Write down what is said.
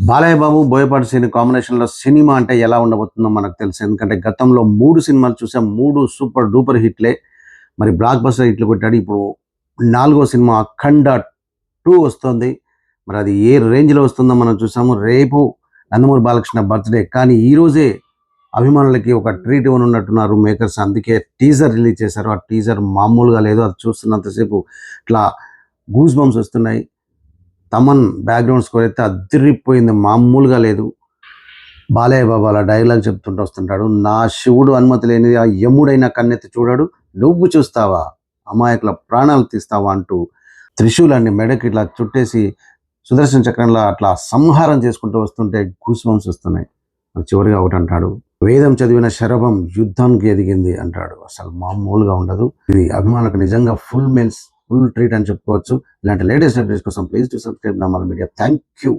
బాలయ్య బాబు, బోయపాటి శ్రీను కాంబినేషన్‌లో సినిమా అంటే ఎలా ఉండబోతుందో మనకు తెలుసు. ఎందుకంటే గతంలో 3 సినిమాలు చూసాం. 3 సూపర్ డూపర్ హిట్‌లే. మరి బ్లాక్ బస్టర్ హిట్‌లు కొట్టాడు. ఇప్పుడు నాలుగో సినిమా 'అఖండ 2' వస్తోంది. మరి అది ఏ రేంజ్‌లో వస్తుందో మనం చూసాము. రేపు నందమూరి బాలకృష్ణ బర్త్‌డే. కానీ ఈరోజే అభిమానులకి ఒక ట్రీట్ ఇవ్వనున్నట్టున్నారు మేకర్స్. అందుకే టీజర్ రిలీజ్ చేశారు. ఆ టీజర్ మామూలుగా లేదు. అది చూస్తున్నంత సేపు ఇట్లా గూస్ బంప్స్ వస్తున్నాయి. తమన్ బ్యాక్గ్రౌండ్ స్కోర్ అయితే అదిరిపోయింది, మామూలుగా లేదు. బాలయ్య బాబు అలా డైలాగ్ చెప్తుంటూ వస్తుంటాడు. నా శివుడు అనుమతి లేనిది ఆ యముడైనా కన్నెత్తి చూడడు, నువ్వు చూస్తావా అమాయకుల ప్రాణాలు తీస్తావా అంటూ త్రిశూలాన్ని మెడకి ఇట్లా చుట్టేసి సుదర్శన చక్రంలో అట్లా సంహారం చేసుకుంటూ వస్తుంటే గూస్ బంప్స్ వస్తున్నాయి. చివరిగా ఒకటి అంటాడు, వేదం చదివిన శరభం యుద్ధానికి ఎదిగింది అంటాడు. అసలు మామూలుగా ఉండదు. ఇది అభిమానులకు నిజంగా ఫుల్ ట్రీట్ అని చెప్పుకోవచ్చు. ఇలాంటి లేటెస్ట్ అప్డేట్స్ కోసం please to subscribe normal media. Thank you.